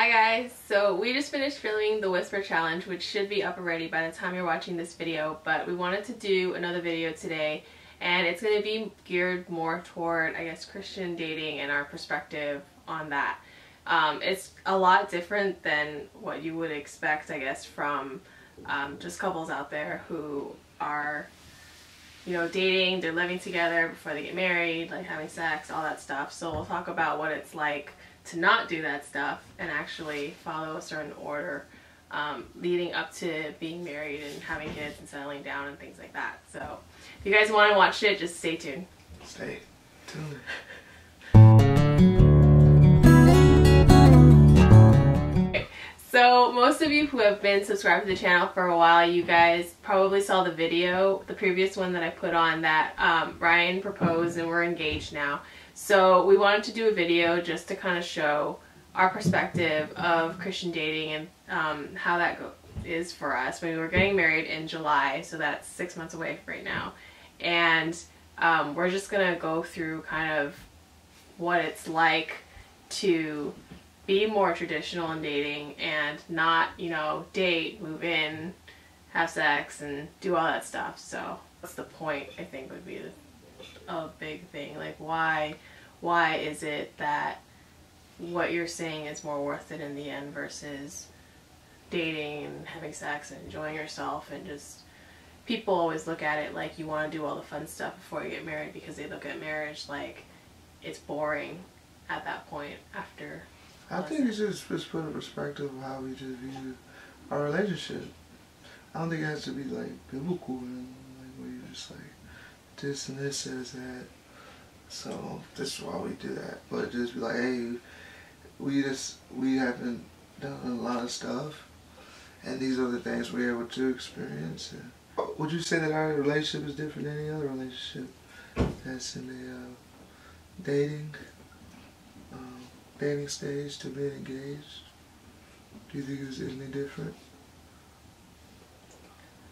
Hi guys, so we just finished filming the Whisper Challenge, which should be up already by the time you're watching this video, but we wanted to do another video today, and it's going to be geared more toward, I guess, Christian dating and our perspective on that. It's a lot different than what you would expect, I guess, from just couples out there who are, you know, dating, they're living together before they get married, like having sex, all that stuff. So we'll talk about what it's like to not do that stuff and actually follow a certain order leading up to being married and having kids and settling down and things like that. So if you guys want to watch it, just stay tuned. Stay tuned. So most of you who have been subscribed to the channel for a while, you guys probably saw the video, the previous one that I put on, that Ryan proposed and we're engaged now. So we wanted to do a video just to kind of show our perspective of Christian dating and how that is for us. We were getting married in July, so that's 6 months away right now. And we're just going to go through kind of what it's like to be more traditional in dating and not, you know, date, move in, have sex, and do all that stuff. So what's the point, I think, would be a big thing. Like, why is it that what you're saying is more worth it in the end versus dating and having sex and enjoying yourself? And just, people always look at it like you want to do all the fun stuff before you get married because they look at marriage like it's boring at that point after. I think it's just put a perspective of how we just view our relationship. I don't think it has to be like biblical and like where you're just like this and this says that, so this is why we do that. But just be like, hey, we haven't done a lot of stuff, and these are the things we're able to experience. And would you say that our relationship is different than any other relationship that's in the dating stage to being engaged? Do you think it's any different?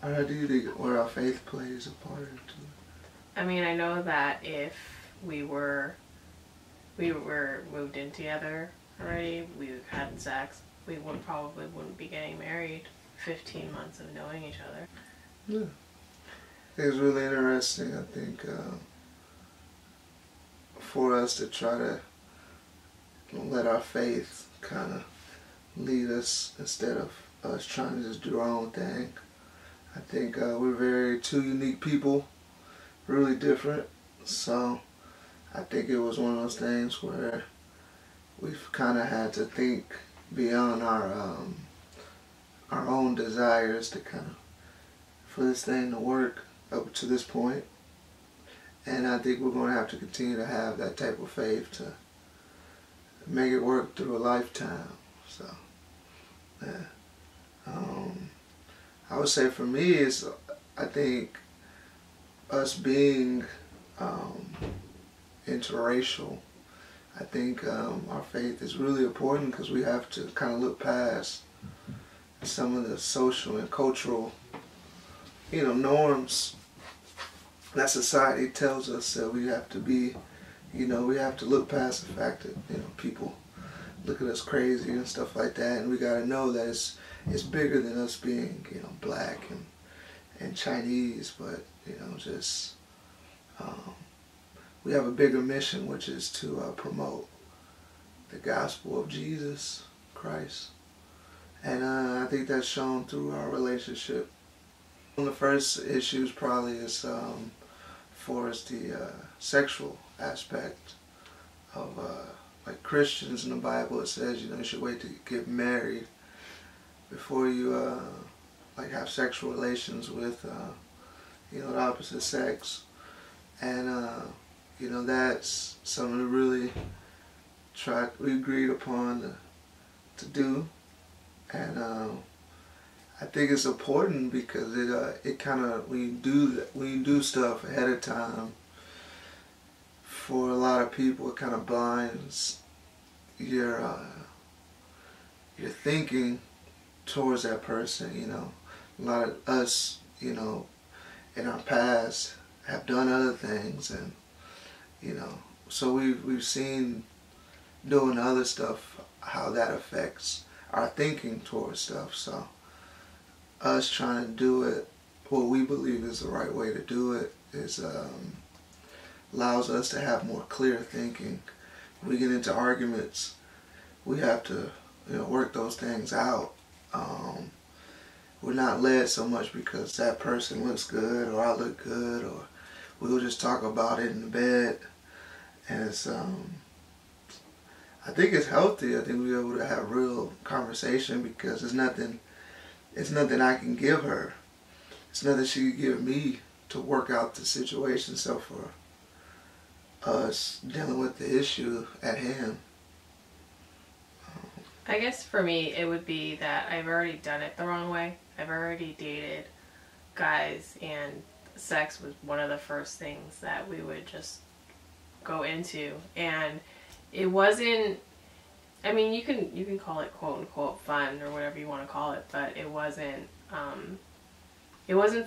Or how do you think where our faith plays a part into it? I mean, I know that if we were moved in together already, we had sex, we probably wouldn't be getting married 15 months of knowing each other. Yeah. I think it's really interesting, I think, for us to try to let our faith kind of lead us instead of us trying to just do our own thing. I think we're two unique people, really different. So I think it was one of those things where we've kind of had to think beyond our own desires to kind of, for this thing to work up to this point. And I think we're going to have to continue to have that type of faith to make it work through a lifetime. So yeah, I would say for me is, I think us being interracial, I think our faith is really important because we have to kind of look past some of the social and cultural, you know, norms that society tells us that we have to be. You know, we have to look past the fact that, you know, people look at us crazy and stuff like that, and we gotta know that it's bigger than us being, you know, black and Chinese, but, you know, just we have a bigger mission, which is to promote the gospel of Jesus Christ, and I think that's shown through our relationship. One of the first issues probably is for us the sexual aspect of like Christians in the Bible. It says, you know, you should wait to get married before you like have sexual relations with you know, the opposite sex. And you know, that's something to really we agreed upon to do. And I think it's important because it kind of, when you do stuff ahead of time, for a lot of people, it kind of blinds your thinking towards that person. You know, a lot of us, you know, in our past have done other things, and you know, so we've seen doing other stuff how that affects our thinking towards stuff. So us trying to do it what we believe is the right way to do it is allows us to have more clear thinking. When we get into arguments, we have to, you know, work those things out. We're not led so much because that person looks good or I look good, or we'll just talk about it in the bed. And it's I think it's healthy. I think we're able to have real conversation because it's nothing I can give her. It's nothing she can give me to work out the situation. So for us dealing with the issue at hand. I guess for me it would be that I've already done it the wrong way. I've already dated guys and sex was one of the first things that we would just go into, and it wasn't, I mean, you can call it quote unquote fun or whatever you want to call it, but it wasn't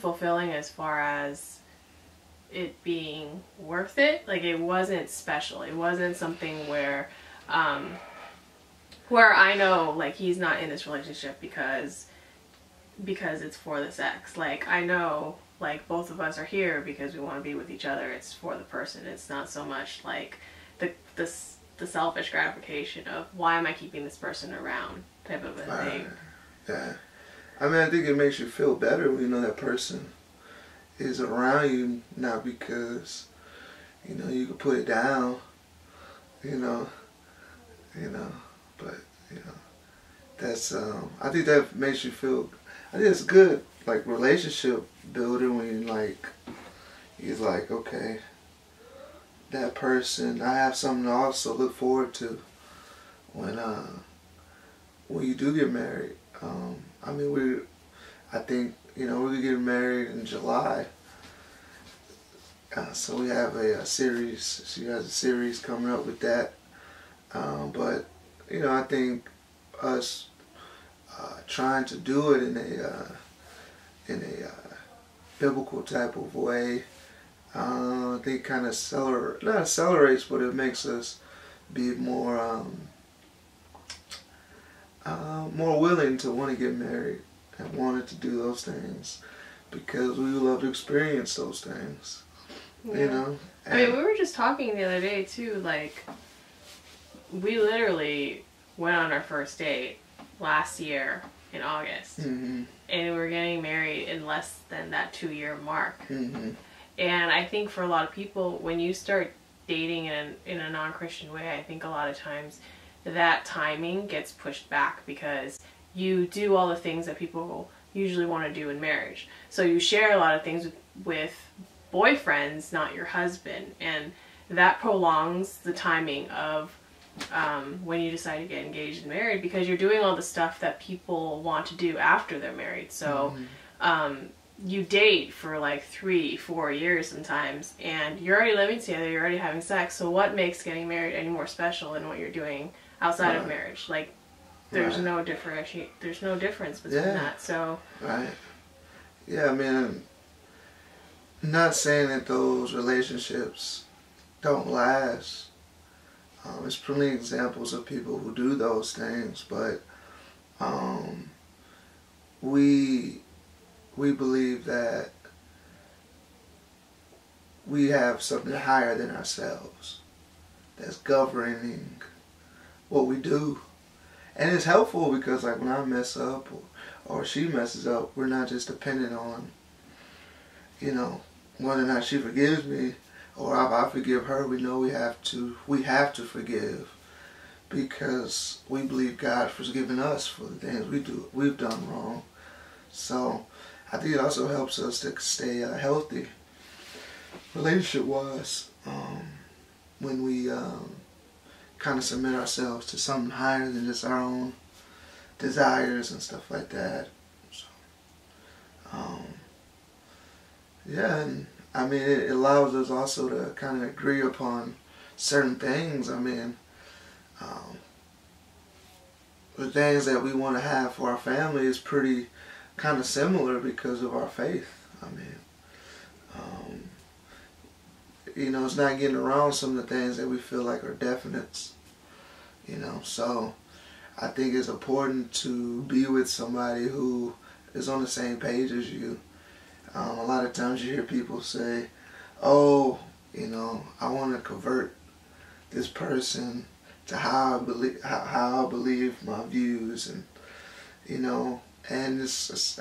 fulfilling as far as it being worth it. Like, it wasn't special. It wasn't something where I know, like, he's not in this relationship because it's for the sex. Like, I know, like, both of us are here because we want to be with each other. It's for the person. It's not so much like the selfish gratification of why am I keeping this person around type of a thing. Yeah. I mean, I think it makes you feel better when you know that person is around you, not because, you know, you can put it down, you know, but, you know, that's, I think that makes you feel, I think it's good, like, relationship builder when you, like, he's like, okay, that person, I have something to also look forward to when you do get married. I mean, I think, you know, we're getting married in July. So we have a series, she has a series coming up with that. But, you know, I think us trying to do it in a biblical type of way, I think kind of not accelerates, but it makes us be more more willing to want to get married and wanted to do those things because we love to experience those things. Yeah. You know? I mean, we were just talking the other day too, like, we literally went on our first date last year in August. Mm-hmm. And we were getting married in less than that 2-year mark. Mm-hmm. And I think for a lot of people, when you start dating in a non-Christian way, I think a lot of times that timing gets pushed back because you do all the things that people usually want to do in marriage. So you share a lot of things with boyfriends, not your husband, and that prolongs the timing of when you decide to get engaged and married, because you're doing all the stuff that people want to do after they're married. So you date for like 3-4 years sometimes, and you're already living together, you're already having sex, so what makes getting married any more special than what you're doing outside of marriage? Like, there's no difference between that. So yeah, I mean, I'm not saying that those relationships don't last. There's plenty of examples of people who do those things, but we believe that we have something higher than ourselves that's governing what we do. And it's helpful because, like, when I mess up or she messes up, we're not just dependent on, you know, whether or not she forgives me or if I forgive her. We know we have to forgive because we believe God has forgiven us for the things we've done wrong. So I think it also helps us to stay healthy relationship-wise when we kind of submit ourselves to something higher than just our own desires and stuff like that. So, yeah, and I mean, it allows us also to kind of agree upon certain things. I mean, the things that we want to have for our family is pretty kind of similar because of our faith. I mean, you know, it's not getting around some of the things that we feel like are definites, you know. So I think it's important to be with somebody who is on the same page as you. A lot of times you hear people say, oh, you know, I want to convert this person to how I believe my views, and you know, and that's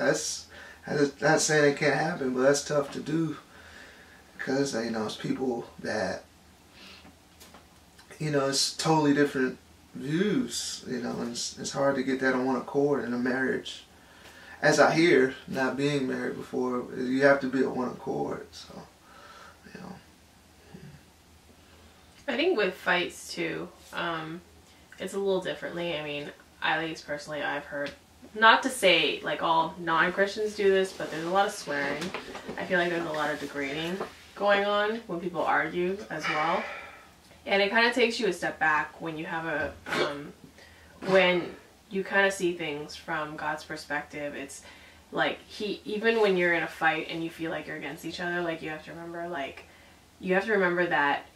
not saying it can't happen, but that's tough to do, because you know, it's people that, you know, it's totally different views, you know, and it's hard to get that on one accord in a marriage. As I hear, not being married before, you have to be at one accord, so, you know. I think with fights too, it's a little differently. I mean, at least personally, I've heard, not to say like all non-Christians do this, but there's a lot of swearing. I feel like there's a lot of degrading going on when people argue as well. And it kind of takes you a step back when you have a, when you kind of see things from God's perspective. It's like even when you're in a fight and you feel like you're against each other, like you have to remember that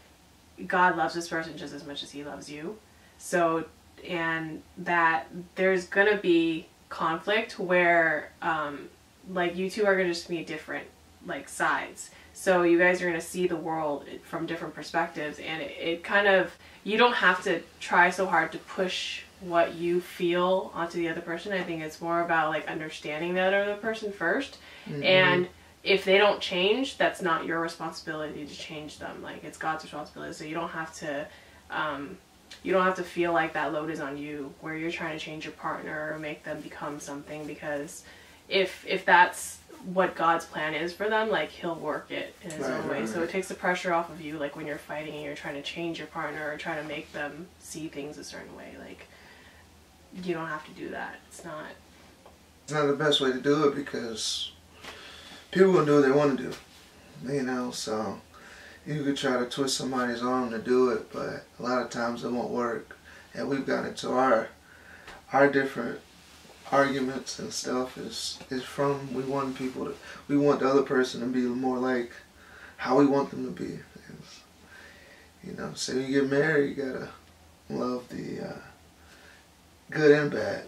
God loves this person just as much as he loves you. So, and that there's gonna be conflict where, like you two are gonna just be different, like, sides. So you guys are gonna see the world from different perspectives, and it kind of, you don't have to try so hard to push what you feel onto the other person. I think it's more about like understanding that other person first. Mm-hmm. And if they don't change, that's not your responsibility to change them. Like, it's God's responsibility. So you don't have to feel like that load is on you, where you're trying to change your partner or make them become something, because if that's what God's plan is for them, like, he'll work it in his own way. So it takes the pressure off of you, like when you're fighting and you're trying to change your partner or trying to make them see things a certain way. Like, you don't have to do that. It's not the best way to do it, because people will do what they want to do, you know, so you could try to twist somebody's arm to do it, but a lot of times it won't work. And we've got into our different arguments and stuff is from, we want the other person to be more like how we want them to be. You know, so when you get married, you gotta love the good and bad.